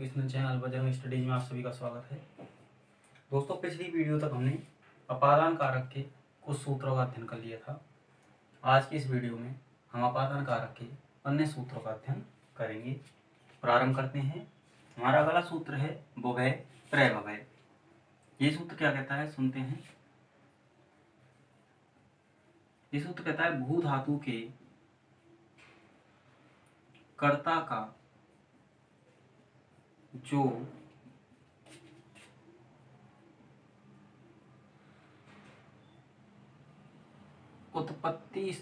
Educational channel Bajrang studies में आप सभी का स्वागत है। दोस्तों, पिछली वीडियो तक हमने अपादान कारक के कुछ सूत्रों का अध्ययन कर लिया था। आज की इस वीडियो में हम अपादान कारक के अन्य सूत्रों का अध्ययन करेंगे। प्रारंभ करते हैं। हमारा अगला सूत्र है भुभय प्रभवय। ये सूत्र क्या कहता है, सुनते हैं। ये सूत्र कहता है भू धातु के कर्ता का जो उत्पत्ति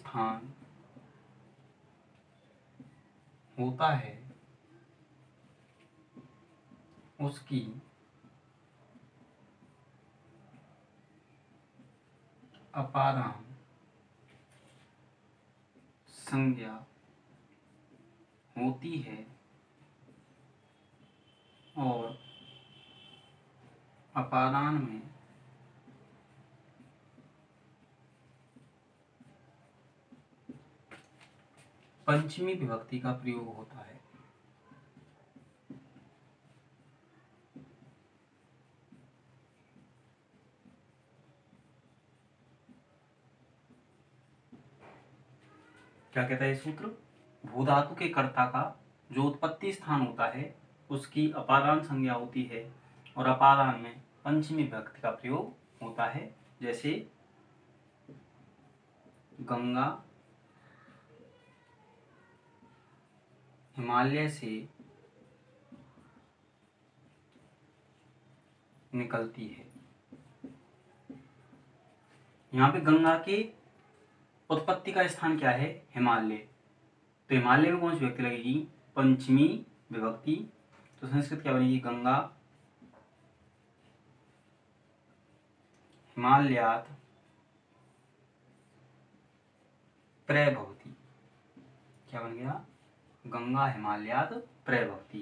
स्थान होता है उसकी अपादान संज्ञा होती है और अपादान में पंचमी विभक्ति का प्रयोग होता है। क्या कहता है सूत्र? भू धातु के कर्ता का जो उत्पत्ति स्थान होता है उसकी अपादान संज्ञा होती है और अपादान में पंचमी विभक्ति का प्रयोग होता है। जैसे गंगा हिमालय से निकलती है। यहाँ पे गंगा की उत्पत्ति का स्थान क्या है? हिमालय। तो हिमालय में कौन सी विभक्ति लगेगी? पंचमी विभक्ति। तो संस्कृत क्या बनेगी? गंगा हिमालयात् प्रभवति। क्या बन गया? गंगा हिमालयात् प्रभवति।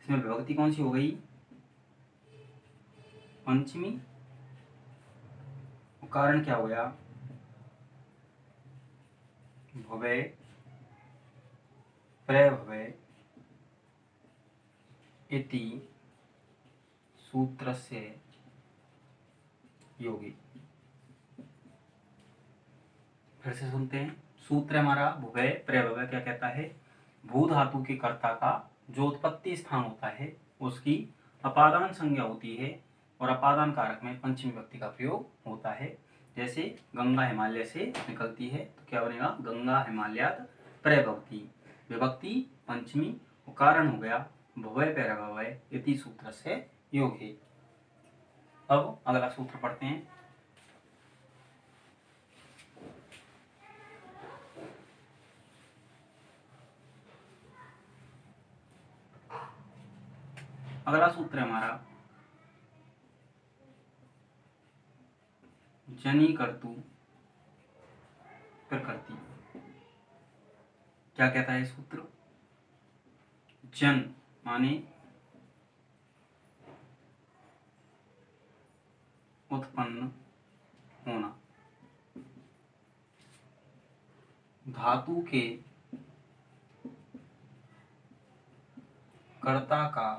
इसमें विभक्ति कौन सी हो गई? पंचमी। कारण क्या हो गया? भुभय प्रभवय इति सूत्रस्य योगी। फिर से सुनते हैं। सूत्र हमारा भुभय प्रभवय क्या कहता है? भू धातु के कर्ता का जो उत्पत्ति स्थान होता है उसकी अपादान संज्ञा होती है और अपादान कारक में पंचमी विभक्ति का प्रयोग होता है। जैसे गंगा हिमालय से निकलती है तो क्या बनेगा? गंगा हिमालयात् प्रभवति। विभक्ति पंचमी, कारण हो गया भुभय प्रभवय इति सूत्रस्य योगे। अब अगला सूत्र पढ़ते हैं। अगला सूत्र है हमारा जनी कर्तु प्रकृति। क्या कहता है सूत्र? जन माने उत्पन्न होना। धातु के कर्ता का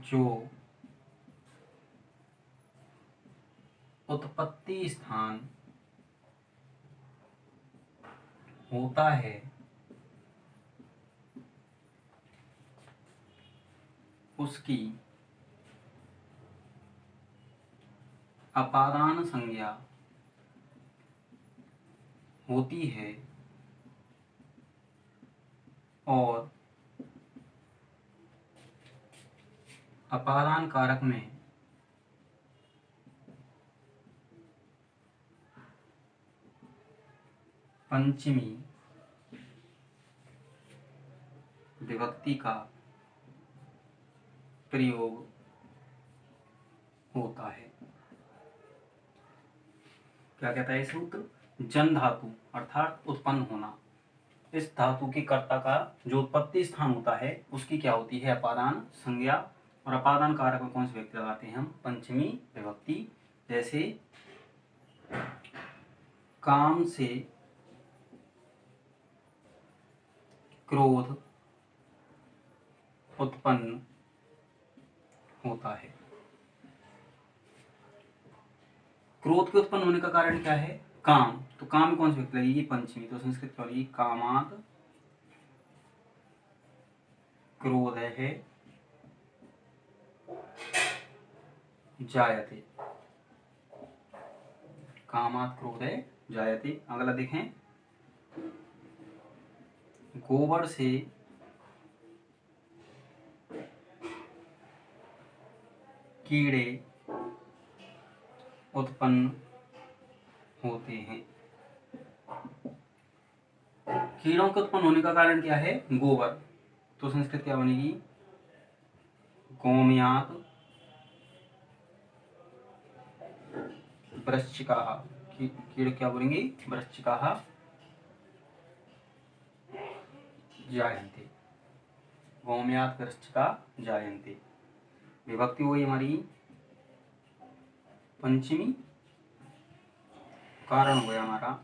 जो उत्पत्ति स्थान होता है उसकी अपादान संज्ञा होती है और अपादान कारक में पंचमी विभक्ति का प्रयोग होता है। क्या कहता है सूत्र? जन धातु अर्थात उत्पन्न होना। इस धातु के कर्ता का जो उत्पत्ति स्थान होता है उसकी क्या होती है? अपादान संज्ञा। और अपादान कारक में कौन सी विभक्ति लगाते हैं हम? पंचमी विभक्ति। जैसे काम से क्रोध उत्पन्न होता है। क्रोध के उत्पन्न होने का कारण क्या है? काम। तो काम में कौन सी व्यक्ति लगेगी? पंचमी। तो संस्कृत क्या लगेगी? कामात् क्रोध है जायते। कामात् क्रोध है जायते। अगला देखें, गोबर से कीड़े उत्पन्न होते हैं। कीड़ों के उत्पन्न होने का कारण क्या है? गोबर। तो संस्कृत क्या बनेगी? गोमयात् वृश्चिकाः। कीड़े क्या बोलेंगे? वृश्चिकाः जायन्ते। गोमयात् वृश्चिका जायन्ते। विभक्ति हुई हमारी पंचमी, कारण हो गया हमारा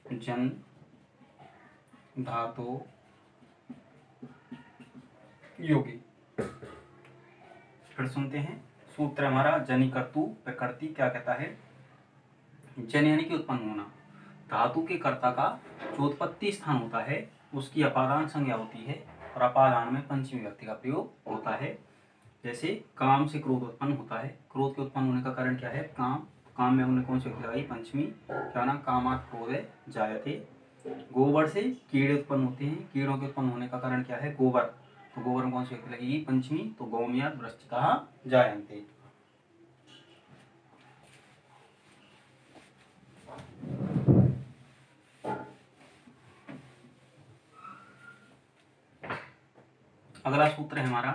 जन धातु योगी। फिर सुनते हैं सूत्र हमारा जनिकर्तु प्रकृति क्या कहता है? जन यानी कि उत्पन्न होना। धातु के कर्ता का जो उत्पत्ति स्थान होता है उसकी अपादान संज्ञा होती है और अपादान में पंचमी व्यक्ति का प्रयोग होता है। जैसे काम से क्रोध उत्पन्न होता है। क्रोध के उत्पन्न होने का कारण क्या है? काम। काम में हमने कौन सी व्यक्ति लगाई? पंचमी। क्या ना? कामात् क्रोध है जायते। गोबर से कीड़े उत्पन्न होते हैं। कीड़ों के उत्पन्न होने का कारण क्या है? गोबर। तो गोबर में कौन सी व्यक्ति लगेगी? पंचमी। तो गोमयात् वृश्चिकाः जायन्ते। अगला सूत्र है हमारा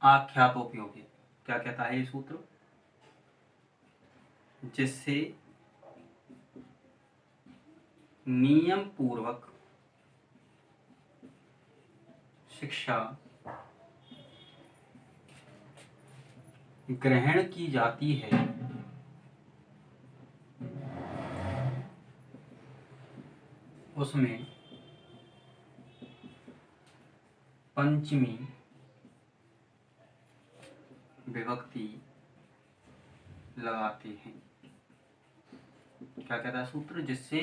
आख्यातोपयोगी। क्या कहता है ये सूत्र? जिससे नियम पूर्वक शिक्षा ग्रहण की जाती है उसमें पंचमी विभक्ति लगाते हैं। क्या कहता है सूत्र? जिससे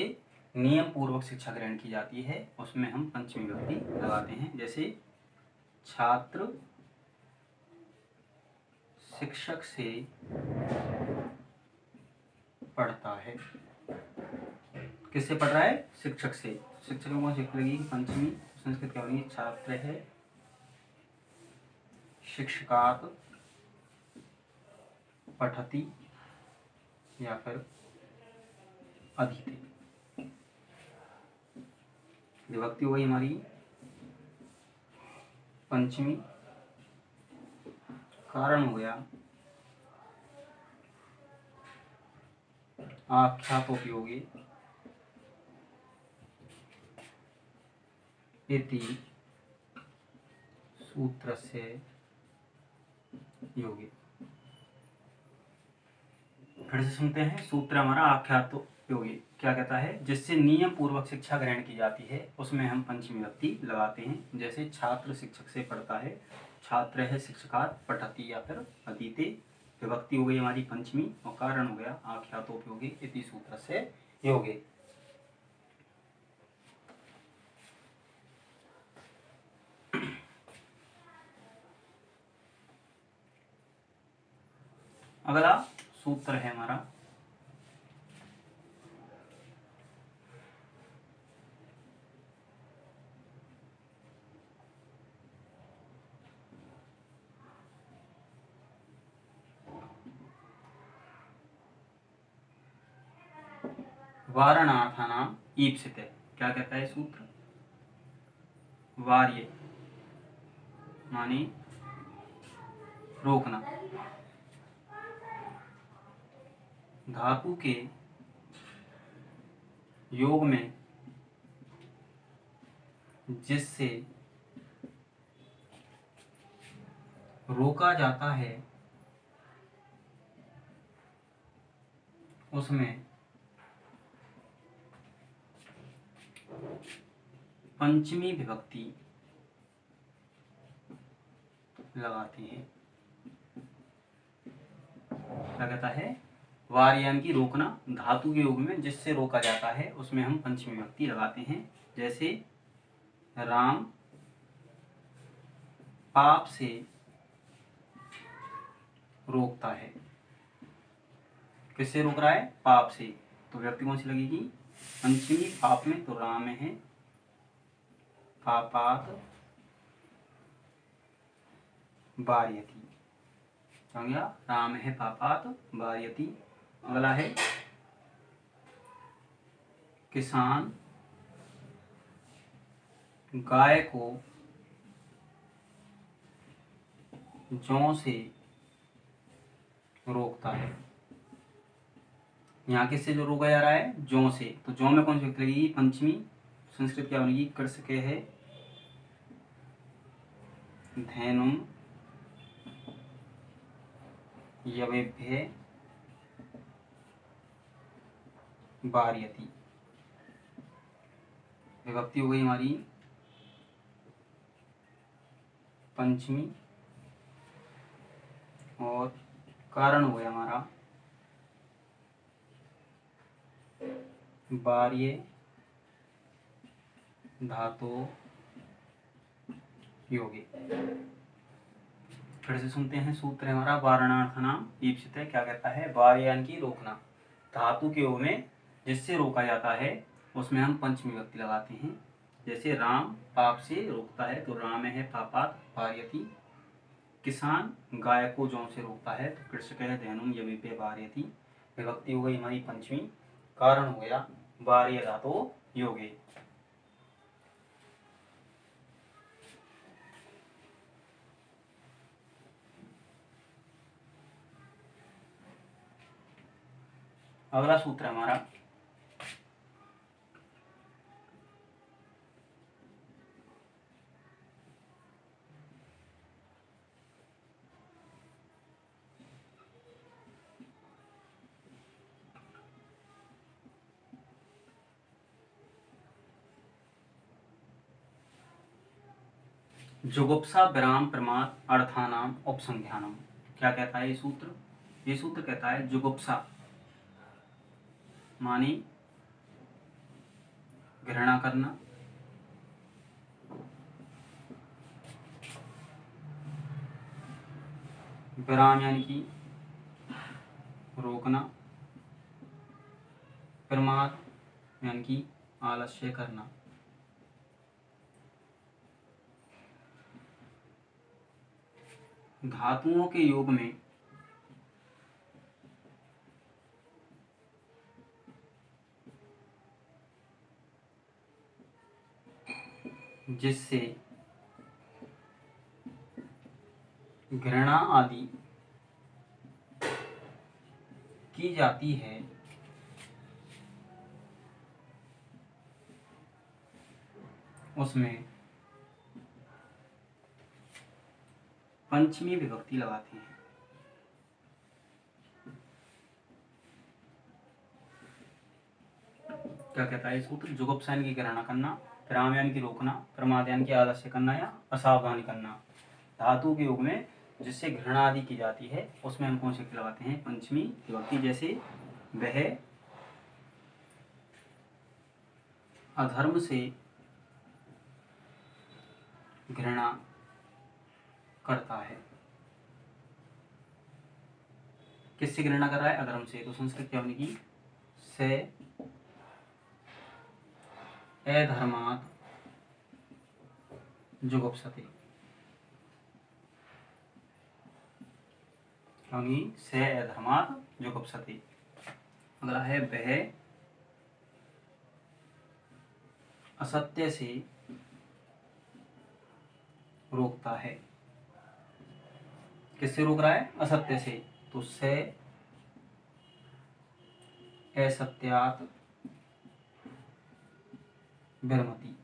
नियम पूर्वक शिक्षा ग्रहण की जाती है उसमें हम पंचमी विभक्ति लगाते हैं। जैसे छात्र शिक्षक से पढ़ता है। किससे पढ़ रहा है? शिक्षक से। शिक्षक में कौन सी लगेगी? पंचमी। संस्कृत क्या बनेगी? छात्र है शिक्षकात् पठति या फिर अधीते। विभक्ति हो गई हमारी पंचमी, कारण हो गया आख्यातोपयोगी इति सूत्रस्य योगी। फिर से सुनते हैं सूत्र हमारा आख्यातोपयोगी क्या कहता है? जिससे नियम पूर्वक शिक्षा ग्रहण की जाती है उसमें हम पंचमी विभक्ति लगाते हैं। जैसे छात्र शिक्षक से पढ़ता है, छात्र है शिक्षकात् पठति या फिर अधीते। विभक्ति हो गई हमारी पंचमी और कारण हो गया आख्यातोपयोगी इति सूत्रस्य योगे। अगला सूत्र है हमारा वारणार्थानाम ईप्सिते। क्या कहता है सूत्र? वार्य माने रोकना। धातु के योग में जिससे रोका जाता है उसमें पंचमी विभक्ति लगाते हैं। क्या कहता है? वार यानी कि रोकना, धातु के योग में जिससे रोका जाता है उसमें हम पंचमी विभक्ति लगाते हैं। जैसे राम पाप से रोकता है। किससे रोक रहा है? पाप से। तो विभक्ति कौन सी लगेगी? पंचमी। पाप में तो राम है, पापात वारयति। क्या हो गया? राम है पापात वारयति। अगला है किसान गाय को जौ से रोकता है। यहाँ किससे जो रोका जा रहा है? जौ से। तो जौ में कौन सी विभक्ति लगेगी? पंचमी। संस्कृत क्या बनेगी? कृषके है धैनुम यवेभ्य वारयति। विभक्ति हो गई हमारी पंचमी, और कारण हो गया हमारा वार्य धातु योगी। फिर से सुनते हैं सूत्र है हमारा वारणार्थ नाम ईप्सित है। क्या कहता है? वार्य यानी कि रोकना, धातु के योग में जिससे रोका जाता है उसमें हम पंचमी विभक्ति लगाते हैं। जैसे राम पाप से रोकता है तो राम है पापात वारयति। किसान गाय को जौ से रोकता है तो कृषक है धैनुम यवेभ्य वारयति। विभक्ति हो गई हमारी पंचमी, कारण हो गया वार्य धातु योगे। अगला सूत्र है हमारा जुगुप्सा विराम प्रमाद अर्थानाम उपसंख्यानम। क्या कहता है ये सूत्र? ये सूत्र कहता है जुगुप्सा मानी घृणा करना, विराम यानी कि रोकना, प्रमाद यानी कि आलस्य करना। धातुओं के योग में जिससे घृणा आदि की जाती है उसमें पंचमी विभक्ति लगाते हैं। क्या कहता है सूत्र? जुगुप्सा यानी कि घृणा करना, विराम यानी कि रोकना, प्रमाद यानी कि आलस्य करना या असावधानी करना। धातु के योग में जिससे घृणा आदि की जाती है उसमें हम कौन सी विभक्ति लगाते हैं? पंचमी विभक्ति। जैसे वह अधर्म से घृणा करता है। किससे घृणा कर रहा है? अधर्म से। तो संस्कृत क्या बनेगी? से अधर्मात् जुगुप्सते। से अधर्मात् जुगुप्सते। अगला है वह असत्य से रोकता है। किससे रोक रहा है? असत्य से। तो से असत्यात् विरमति।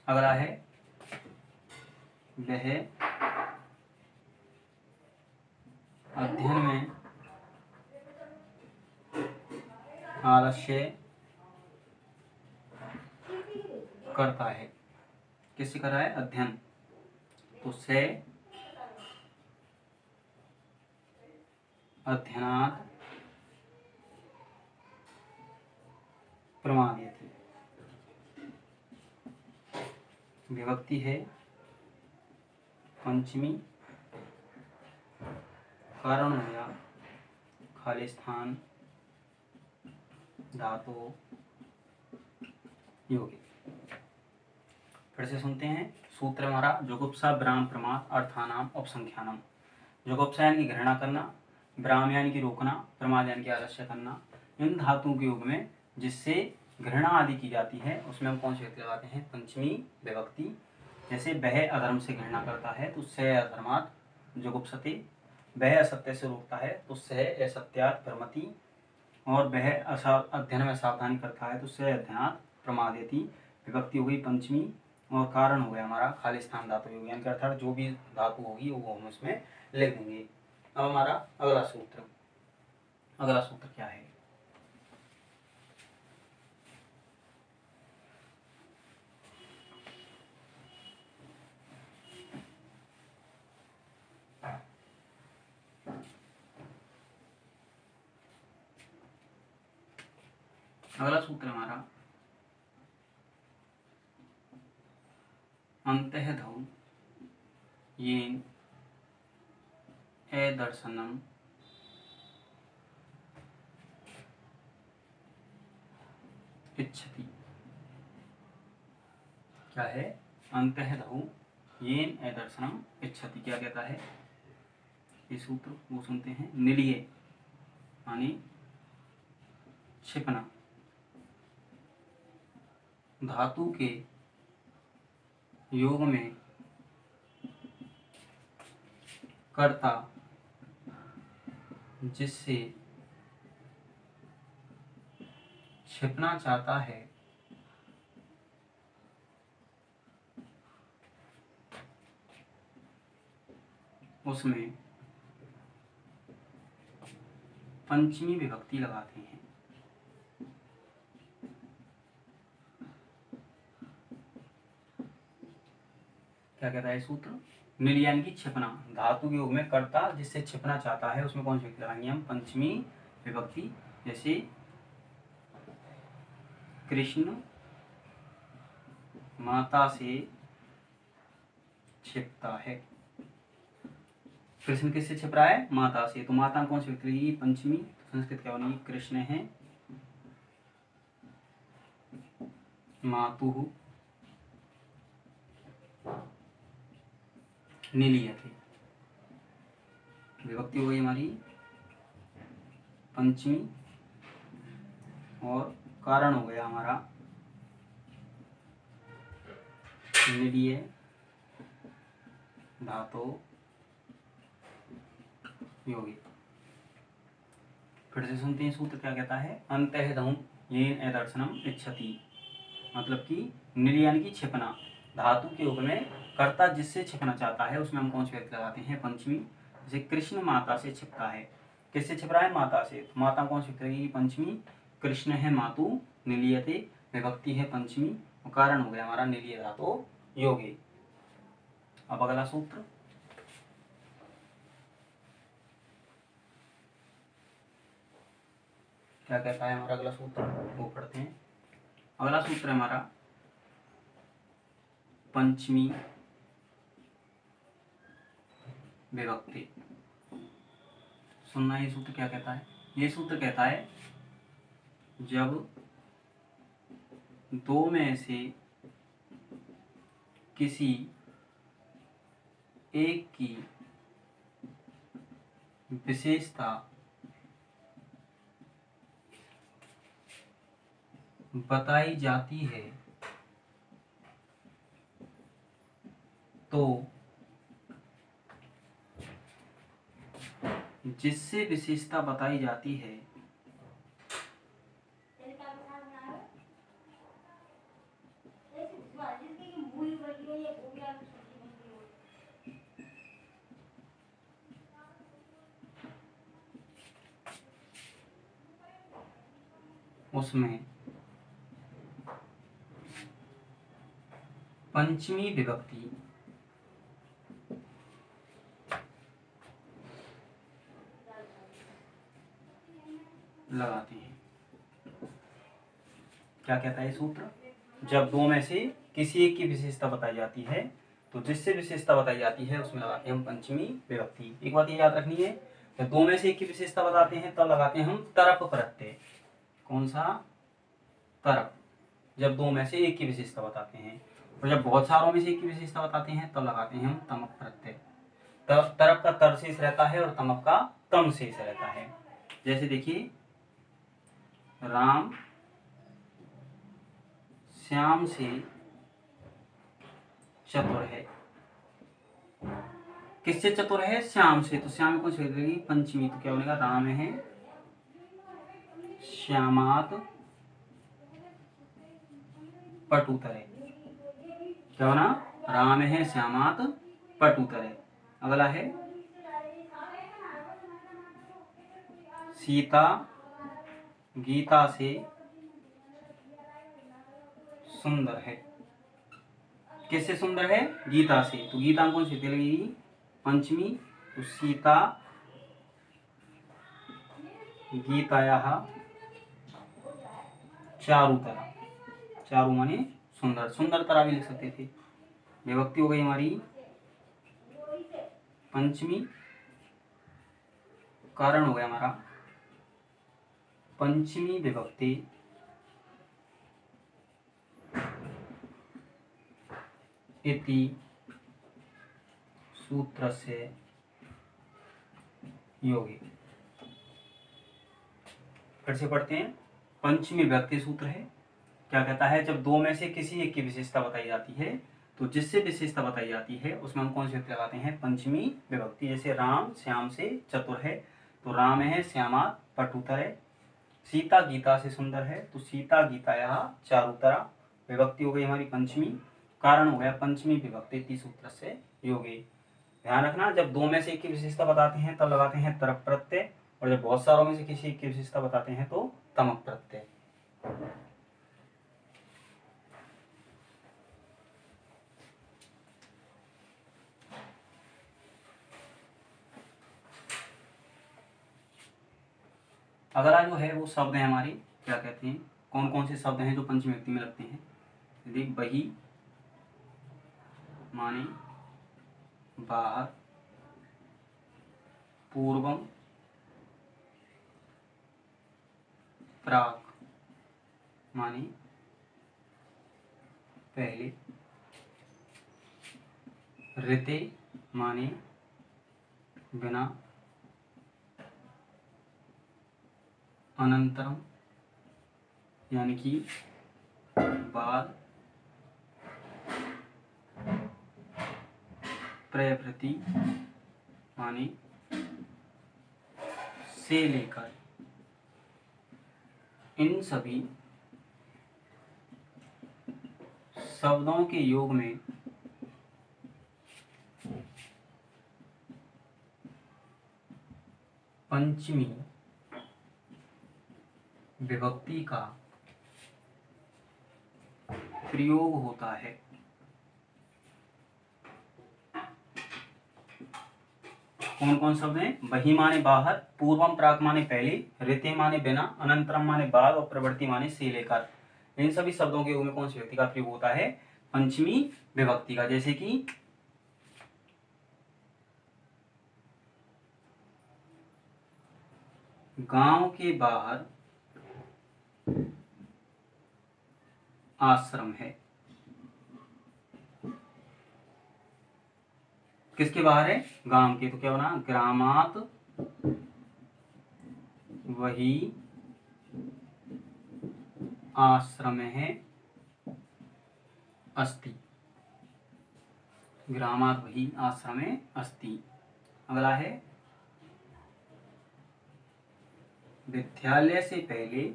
अगला है वह अध्ययन में आलस्य करता है। किससे कर रहा है? अध्ययन। तो से अध्ययनात् प्रमादयति। विभक्ति है पंचमी, कारण हो गया खाली स्थान, धातु, योगी। फिर से सुनते हैं सूत्र हमारा। जुगुप्सा विराम प्रमाद अर्थानाम उपसंख्यानम। जुगुप्सा यानी कि घृणा करना, विराम यानी कि रोकना, प्रमाद यानी कि आलस्य करना। इन धातुओं के योग में जिससे घृणा आदि की जाती है उसमें हम कौन सी विभक्ति लगाते हैं? पंचमी विभक्ति। जैसे वह अधर्म से घृणा करता है तो स अधर्मात् जुगुप्सते। वह असत्य से रोकता है तो स असत्यात् प्रमति। और वह अध्ययन में सावधानी करता है तो स अध्ययनात् प्रमादयति। विभक्ति हो गई पंचमी और कारण हो गया हमारा खाली स्थान धातु योग, यानी कि अर्थात जो भी धातु होगी वो हम उसमें लिख देंगे। अब हमारा अगला सूत्र क्या है? अगला सूत्र हमारा अंतःधौ येन अदर्शनम इच्छति। क्या है? अंतःधौ येन अदर्शनम इच्छति। क्या कहता है ये सूत्र? वो सुनते हैं। निलीय यानी छिपना, धातु के योग में कर्ता जिससे छिपना चाहता है उसमें पंचमी विभक्ति लगाते हैं। क्या कहता है सूत्र? निल यानी कि छिपना, धातु के योग में कर्ता जिससे छिपना चाहता है उसमें कौन सी विभक्ति लगाएंगे हम? पंचमी विभक्ति। जैसे कृष्ण माता से छिपता है। कृष्ण किससे छिप रहा है? माता से। तो माता कौन सी विभक्ति लगेगी? पंचमी। संस्कृत क्या बनेगी? कृष्ण है मातुः निलीयते। विभक्ति हो गई हमारी पंचमी और कारण हो गया हमारा निलीय धातु योगी। फिर से सुनते हैं सूत्र क्या कहता है? अंतःधौ येन अदर्शनम इच्छति। मतलब कि निल यानी कि छिपना, धातु के योग में कर्ता जिससे छिपना चाहता है उसमें हम कौन सी विभक्ति लगाते हैं? पंचमी। जैसे कृष्ण माता से छिपता है। किससे छिप रहा है? माता से। तो माता कौन सी विभक्ति लगेगी? पंचमी। कृष्ण है मातु निलीयते, विभक्ति है पंचमी और कारण हो गया हमारा निलीय धातु योगी। अब अगला सूत्र क्या कहता है? हमारा अगला सूत्र वो पढ़ते हैं। अगला सूत्र हमारा पंचमी विभक्ति। सुनना ये सूत्र क्या कहता है? ये सूत्र कहता है जब दो में से किसी एक की विशेषता बताई जाती है तो जिससे विशेषता बताई जाती है उसमें पंचमी विभक्ति लगाते हैं। क्या कहता है सूत्र? जब दो में से किसी एक की विशेषता बताई जाती है तो जिससे विशेषता बताई जाती है उसमें लगाते हैं हम पंचमी विभक्ति। एक बात ये याद रखनी है, जब दो में से एक की विशेषता बताते हैं तब लगाते हैं हम तरप प्रत्यय। कौन सा? तरप। जब दो में से एक की विशेषता बताते हैं, और जब बहुत सारों में से एक की विशेषता बताते हैं तब लगाते हैं हम तमक प्रत्यय। तरप का तर शेष रहता है और तमक का तम शेष रहता है। जैसे देखिए, राम श्याम से चतुर है। किससे चतुर है? श्याम से। तो श्याम को छेद देगी पंचमी, तो क्या बनेगा? राम है श्यामात पटुतरे। क्या बना? राम है श्यामात पटुतरे। अगला है सीता गीता से सुंदर है। किससे सुंदर है? गीता से। तो गीता कौन सी लगेगी? पंचमी। तो सीता गीतायाः चारुतरा। चारु माने सुंदर, सुंदरतरा भी लिख सकते थे। विभक्ति हो गई हमारी पंचमी, कारण हो गया हमारा पंचमी विभक्ति इति सूत्रस्य योगे। फिर से पढ़ते हैं। पंचमी विभक्ति सूत्र है। क्या कहता है? जब दो में से किसी एक की विशेषता बताई जाती है तो जिससे विशेषता बताई जाती है उसमें हम कौन सी विभक्ति लगाते हैं? पंचमी विभक्ति। जैसे राम श्याम से चतुर है, तो राम है श्यामात पटुतरे। सीता गीता से सुंदर है, तो सीता गीतायाः चारुतरा। विभक्ति हो गई हमारी पंचमी, कारण हो गया पंचमी विभक्ति इति सूत्रस्य योगे। ध्यान रखना, जब दो में से एक की विशेषता बताते हैं तब लगाते हैं तरप प्रत्यय, और जब बहुत सारों में से किसी एक की विशेषता बताते हैं तो तमक प्रत्यय। अगला जो है वो शब्द है हमारी, क्या कहते हैं, कौन कौन से शब्द हैं जो पंचमी विभक्ति में लगते हैं। यदि बही माने बाहर, पूर्वम प्राक माने पहले, ऋते माने बिना, अनंतरम यानी कि बाद, प्रयप्रति माने से लेकर। इन सभी शब्दों के योग में पंचमी विभक्ति का प्रयोग होता है। कौन कौन शब्द हैं? बही माने बाहर, पूर्वम प्राक माने पहले, ऋते माने बिना, अनंतरम माने बाद और प्रवृत्ति माने से लेकर। इन सभी शब्दों के योग में कौन सी विभक्ति का प्रयोग होता है? पंचमी विभक्ति का। जैसे कि गांव के बाहर आश्रम है। किसके बाहर है? गांव के। तो क्या बना? ग्रामात वही आश्रम है अस्ति। ग्रामात वही आश्रम है अस्ति। अगला है विद्यालय से पहले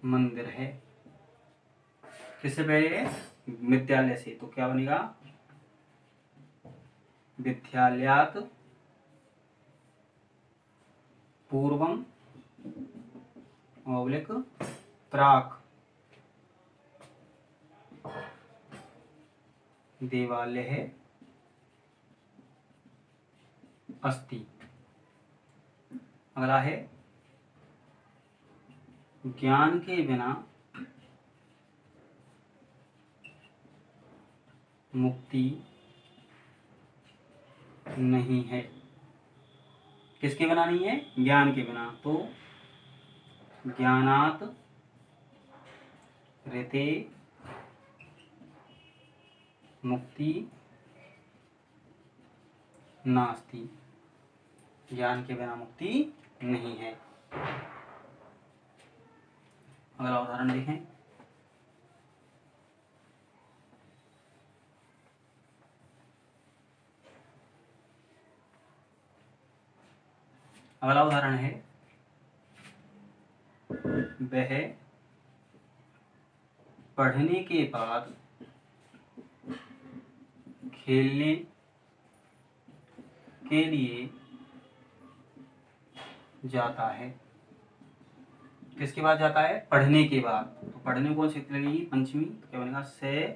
मंदिर है। किससे पहले है? विद्यालय से। तो क्या बनेगा? विद्यालयात पूर्वम ऑब्लिक प्राक देवालयः अस्ति। अगला है ज्ञान के बिना मुक्ति नहीं है। किसके बिना नहीं है? ज्ञान के बिना। तो ज्ञानात ऋते मुक्ति नास्ति। ज्ञान के बिना मुक्ति नहीं है। अगला उदाहरण देखें। अगला उदाहरण है वह पढ़ने के बाद खेलने के लिए जाता है। किसके बाद जाता है? पढ़ने के बाद। तो पढ़ने कौन सी लगेगी? पंचमी। तो क्या बनेगा? से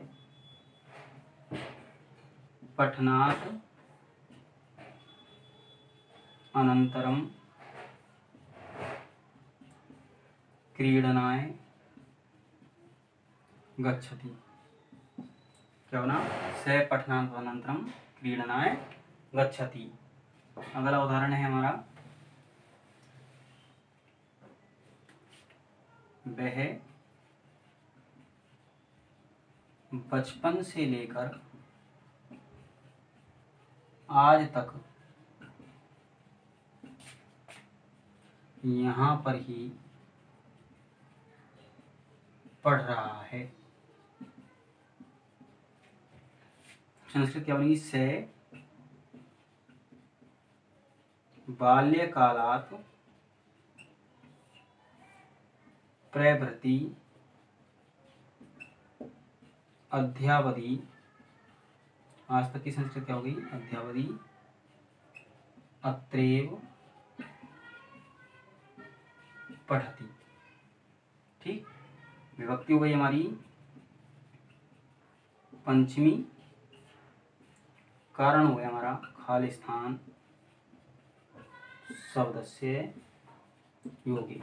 पठनात् अनंतरम क्रीडनाय गच्छति। क्या बना? से पठनात् अनंतरम क्रीडनाय गच्छति। अगला उदाहरण है हमारा वह बचपन से लेकर आज तक यहाँ पर ही पढ़ रहा है। संस्कृत क्या बनेगी? से बाल्यकालात् प्रभृति अध्यावधि। आज तक की संस्कृत क्या हो गई? अध्यावधि अत्रैव पठति। ठीक, विभक्ति हो गई हमारी पंचमी। कारण हो गया हमारा खालिस्थान शब्दस्य योगी।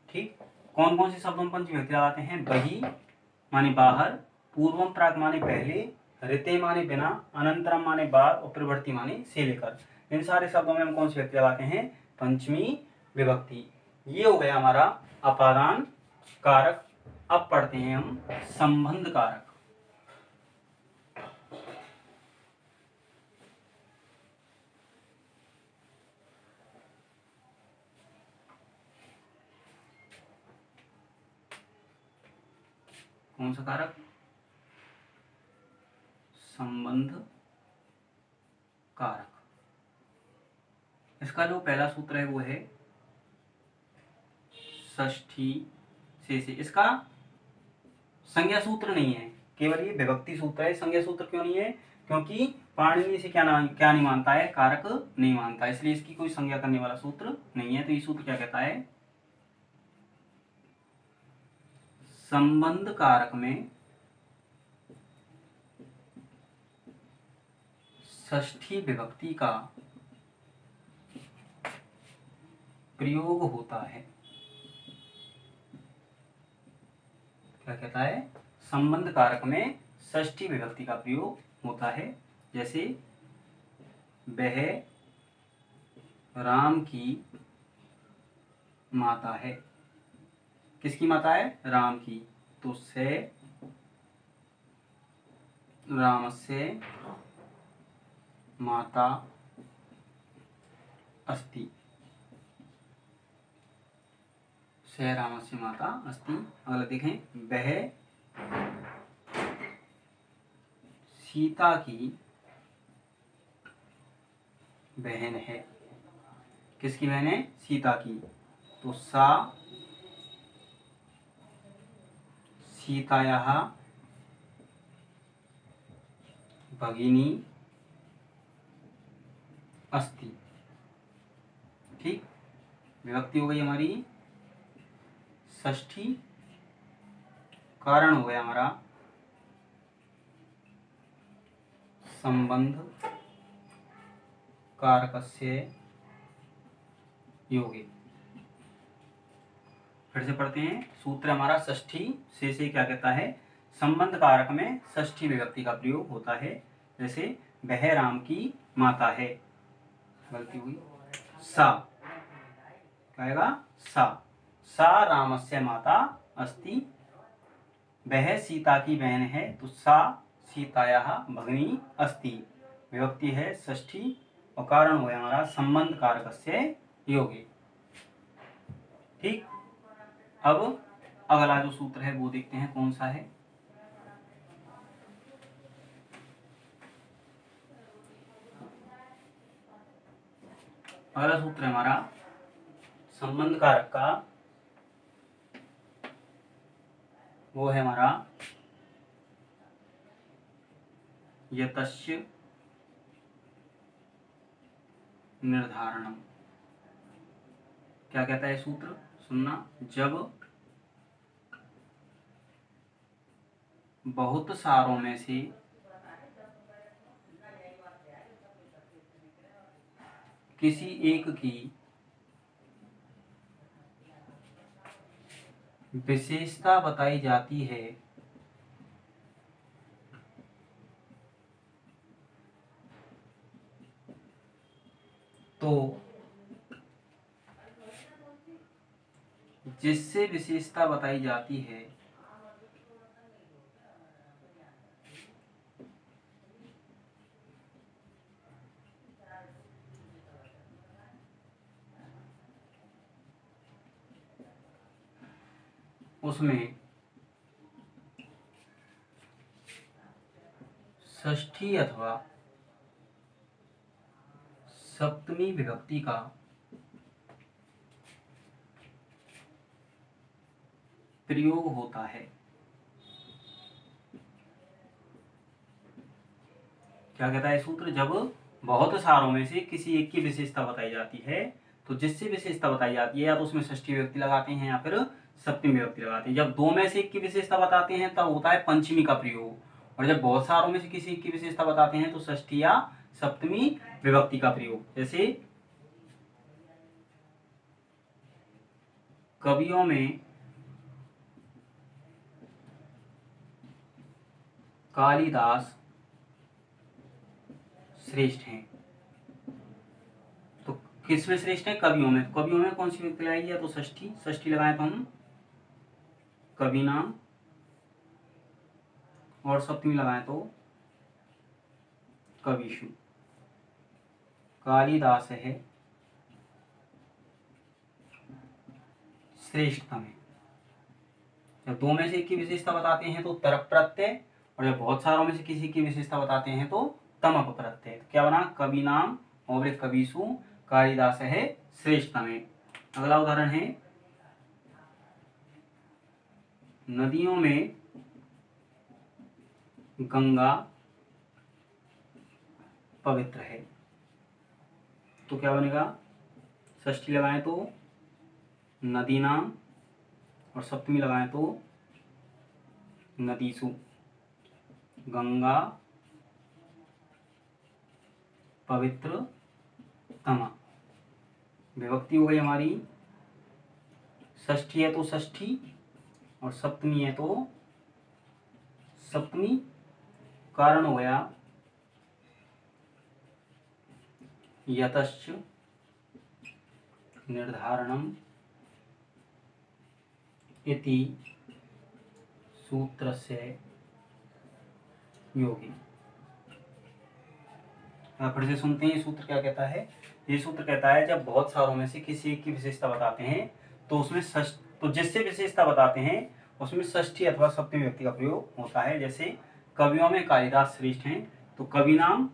ठीक, कौन कौन से शब्दों में पंचमी विभक्ति लगाते हैं? बही माने बाहर, पूर्वम प्राक माने पहले, ऋते माने बिना, अनंतरम माने बाद और प्रवृत्ति माने से लेकर। इन सारे शब्दों में हम कौन सी विभक्ति लगाते हैं? पंचमी विभक्ति। ये हो गया हमारा अपादान कारक। अब पढ़ते हैं हम संबंध कारक। कौन सा कारक? संबंध कारक। इसका जो पहला सूत्र है वो है षष्ठी से। इसका संज्ञा सूत्र नहीं है, केवल ये विभक्ति सूत्र है। संज्ञा सूत्र क्यों नहीं है? क्योंकि पाणिनि से क्या नहीं मानता है? कारक नहीं मानता, इसलिए इसकी कोई संज्ञा करने वाला सूत्र नहीं है। तो ये सूत्र क्या कहता है? संबंध कारक में षष्ठी विभक्ति का प्रयोग होता है। क्या कहता है? संबंध कारक में षष्ठी विभक्ति का प्रयोग होता है। जैसे वह राम की माता है। किसकी माता है? राम की। तो से रामस्य माता अस्ति। से रामस्य माता अस्ति। अगला देखें, वह सीता की बहन है। किसकी बहन है? सीता की। तो सा सीतायाः भगिनी अस्ति। ठीक, विभक्ति हो गई हमारी षष्ठी, कारण हो गया हमारा संबंध कारकस्य योगे। फिर से पढ़ते हैं, सूत्र हमारा षष्ठी से क्या कहता है, संबंध कारक में षष्ठी विभक्ति का प्रयोग होता है। जैसे वह राम की माता है, गलती हुई, सा कहेगा सा रामस्य माता अस्ति, वह सीता की बहन है तो सा सीतायाः भगिनी अस्ति। विभक्ति है षष्ठी और कारण हो हमारा संबंध कारकस्य योगे। ठीक, अब अगला जो सूत्र है वो देखते हैं कौन सा है। अगला सूत्र है हमारा संबंध कारक का, वो है हमारा यतस्य निर्धारणम। क्या कहता है सूत्र, सुनना, जब बहुत सारों में से किसी एक की विशेषता बताई जाती है तो जिससे विशेषता बताई जाती है उसमें षष्ठी अथवा सप्तमी विभक्ति का प्रयोग होता है। क्या कहता है सूत्र, जब बहुत सारों में से किसी एक की विशेषता बताई जाती है तो जिससे विशेषता बताई जाती है या तो उसमें षष्ठी विभक्ति लगाते हैं या फिर सप्तमी विभक्ति लगाते हैं। जब दो में से एक की विशेषता बताते हैं तब होता है पंचमी का प्रयोग, और जब बहुत सारों में से किसी एक की विशेषता बताते हैं तो षष्ठी या सप्तमी विभक्ति का प्रयोग। जैसे कवियों में कालिदास श्रेष्ठ हैं, तो किसमें श्रेष्ठ है, कवियों में। कवियों में कौन सी विभक्ति लगाएगी, या तो षष्ठी लगाए तो हम कवि नाम, और सप्तमी लगाए तो कविषु। कालिदास है श्रेष्ठतम है। जब दो में से एक की विशेषता बताते हैं तो तरप प्रत्यय, और जब बहुत सारों में से किसी की विशेषता बताते हैं तो तमप प्रत्यय। तो क्या बना, कवि नाम और कविषु कालिदास है श्रेष्ठतम है। अगला उदाहरण है, नदियों में गंगा पवित्र है, तो क्या बनेगा, षष्ठी लगाएं तो नदी नाम, और सप्तमी लगाएं तो नदीसु। गंगा पवित्र तमा। विभक्ति हो गई हमारी, षष्ठी है तो षष्ठी और सप्तमी है तो सप्तमी। कारण हो गया यतश्च निर्धारणम इति सूत्रस्य योगी। फिर से सुनते हैं, ये सूत्र क्या कहता है। ये सूत्र कहता है जब बहुत सारों में से किसी एक की विशेषता बताते हैं तो उसमें तो जिससे विशेषता बताते हैं उसमें षष्ठी अथवा सप्तमी विभक्ति का प्रयोग होता है। जैसे कवियों में कालिदास श्रेष्ठ हैं तो कवि नाम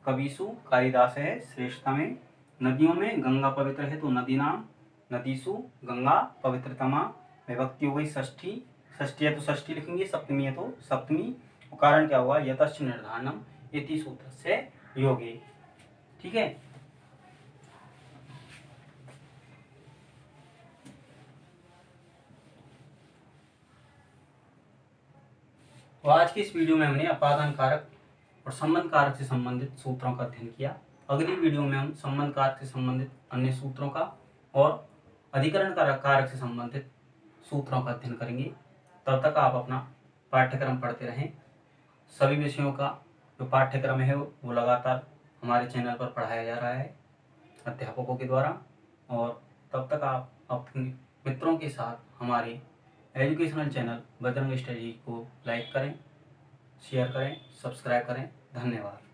कविसु कालिदास है श्रेष्ठता में। नदियों में गंगा पवित्र है तो नदी नाम नदीसु गंगा पवित्रतमा। विभक्ति हो गई षष्ठी, षष्ठी है तो षष्ठी लिखेंगे, सप्तमी है तो सप्तमी। कारण क्या हुआ, यतश्च निर्धारणम इति सूत्र से योगी। ठीक है, तो आज की इस वीडियो में हमने अपादान कारक और संबंध कारक से संबंधित सूत्रों का अध्ययन किया। अगली वीडियो में हम संबंध कारक से संबंधित अन्य सूत्रों का और अधिकरण कारक से संबंधित सूत्रों का अध्ययन करेंगे। तब तक आप अपना पाठ्यक्रम पढ़ते रहें। सभी विषयों का जो पाठ्यक्रम है वो लगातार हमारे चैनल पर पढ़ाया जा रहा है अध्यापकों के द्वारा, और तब तक आप अपने मित्रों के साथ हमारे एजुकेशनल चैनल बजरंग स्टडी को लाइक करें, शेयर करें, सब्सक्राइब करें। धन्यवाद।